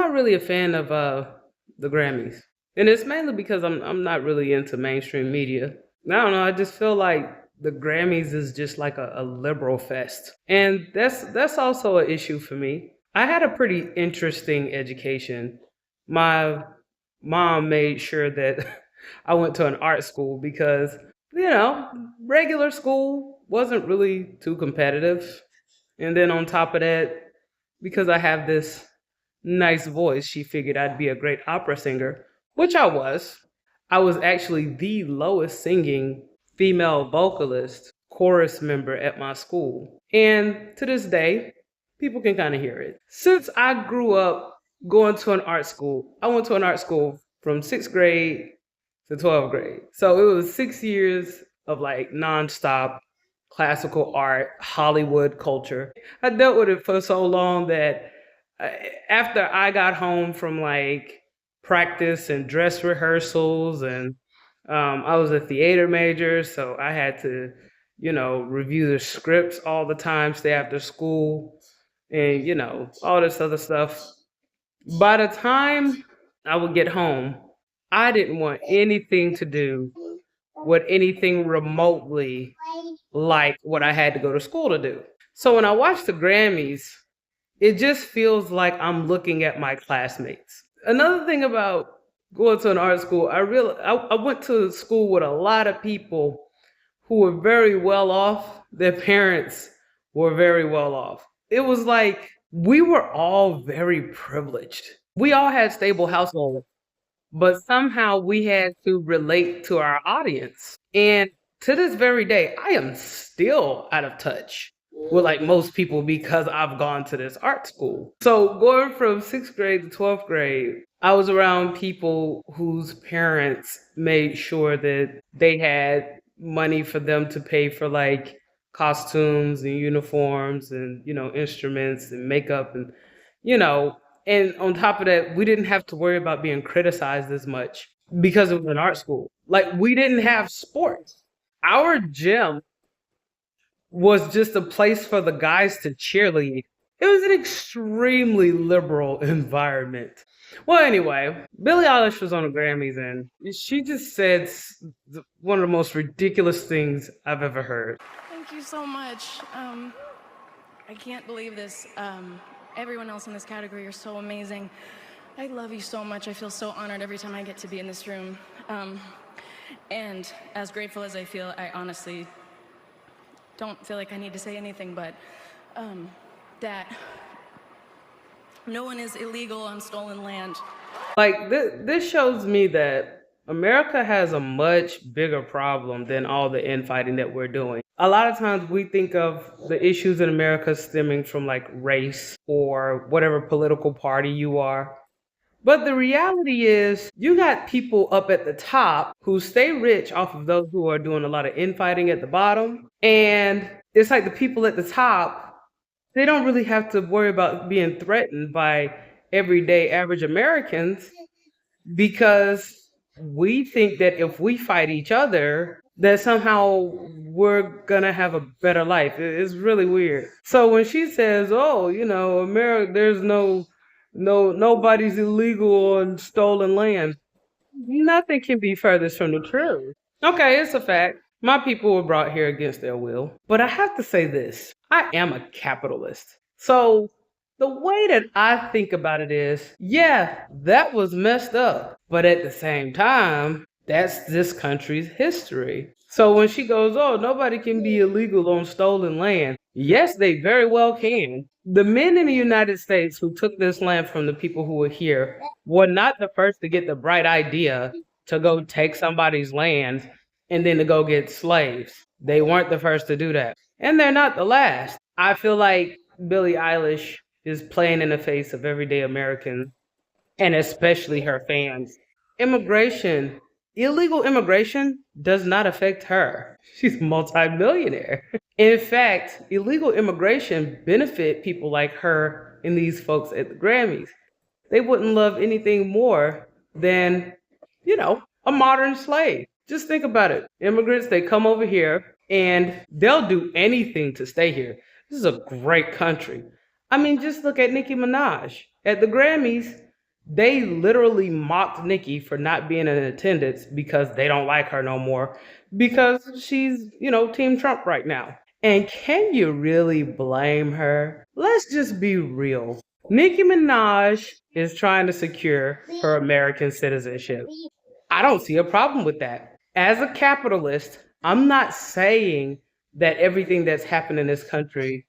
not really a fan of the Grammys, and it's mainly because I'm not really into mainstream media. I don't know. I just feel like the Grammys is just like a liberal fest, and that's also an issue for me. I had a pretty interesting education. My mom made sure that I went to an art school because regular school wasn't really too competitive, and then on top of that, because I have this nice voice, she figured I'd be a great opera singer, which I was. I was actually the lowest singing female vocalist chorus member at my school. And to this day, people can kind of hear it. Since I grew up going to an art school, I went to an art school from sixth grade to 12th grade. So it was 6 years of like nonstop classical art, Hollywood culture. I dealt with it for so long that uh, after I got home from like practice and dress rehearsals, and I was a theater major, so I had to, review the scripts all the time, stay after school, and all this other stuff. By the time I would get home, I didn't want anything to do with anything remotely like what I had to go to school to do. So when I watch the Grammys, it just feels like I'm looking at my classmates. Another thing about going to an art school, I went to school with a lot of people who were very well off. Their parents were very well off. It was like we were all very privileged. We all had stable households, but somehow we had to relate to our audience. And to this very day, I am still out of touch with like most people because I've gone to this art school. So going from sixth grade to 12th grade, I was around people whose parents made sure that they had money for them to pay for like costumes and uniforms and instruments and makeup and you know and on top of that, we didn't have to worry about being criticized as much because it was an art school. Like, we didn't have sports. Our gym was just a place for the guys to cheerlead. It was an extremely liberal environment. Well, anyway, Billie Eilish was on the Grammys and she just said one of the most ridiculous things I've ever heard. Thank you so much. I can't believe this. Everyone else in this category are so amazing. I love you so much. I feel so honored every time I get to be in this room. And as grateful as I feel, I honestly don't feel like I need to say anything, but that no one is illegal on stolen land. Like, this shows me that America has a much bigger problem than all the infighting that we're doing. A lot of times we think of the issues in America stemming from like race or whatever political party you are. But the reality is, you got people up at the top who stay rich off of those who are doing a lot of infighting at the bottom. And it's like the people at the top, they don't really have to worry about being threatened by everyday average Americans because we think that if we fight each other, that somehow we're gonna have a better life. It's really weird. So when she says, "Oh, America, there's nobody's illegal on stolen land," nothing can be furthest from the truth. Okay, it's a fact. My people were brought here against their will. But I have to say this, I am a capitalist. So the way that I think about it is, yeah, that was messed up. But at the same time, that's this country's history. So when she goes, "Oh, nobody can be illegal on stolen land," yes, they very well can. The men in the United States who took this land from the people who were here were not the first to get the bright idea to go take somebody's land and then to go get slaves. They weren't the first to do that. And they're not the last. I feel like Billie Eilish is playing in the face of everyday Americans and especially her fans. Immigration, illegal immigration does not affect her. She's a multimillionaire. In fact, illegal immigration benefit people like her and these folks at the Grammys. They wouldn't love anything more than, a modern slave. Just think about it. Immigrants, they come over here and they'll do anything to stay here. This is a great country. I mean, just look at Nicki Minaj. At the Grammys, They literally mocked Nikki for not being in attendance because they don't like her no more because she's, Team Trump right now. And can you really blame her? Let's just be real. Nicki Minaj is trying to secure her American citizenship. I don't see a problem with that. As a capitalist, I'm not saying that everything that's happened in this country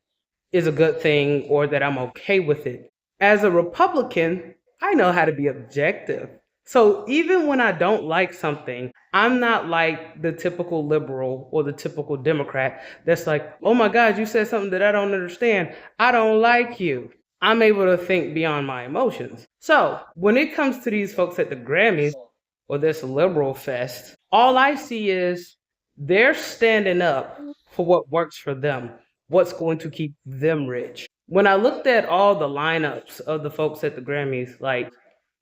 is a good thing or that I'm okay with it. As a Republican, I know how to be objective. So even when I don't like something, I'm not like the typical liberal or the typical Democrat that's like, oh my God, you said something that I don't understand. I don't like you. I'm able to think beyond my emotions. So when it comes to these folks at the Grammys or this liberal fest, all I see is they're standing up for what works for them, what's going to keep them rich. When I looked at all the lineups of the folks at the Grammys, like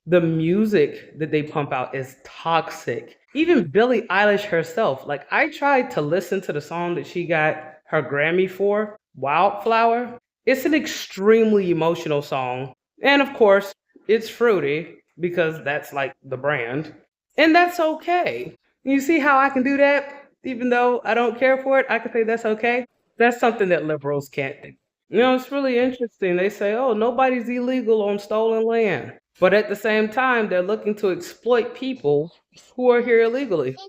the music that they pump out is toxic. Even Billie Eilish herself, like I tried to listen to the song that she got her Grammy for, Wildflower. It's an extremely emotional song. And of course, it's fruity because that's like the brand. And that's okay. You see how I can do that? Even though I don't care for it, I can say that's okay. That's something that liberals can't do. It's really interesting. They say, oh, nobody's illegal on stolen land. But at the same time, they're looking to exploit people who are here illegally.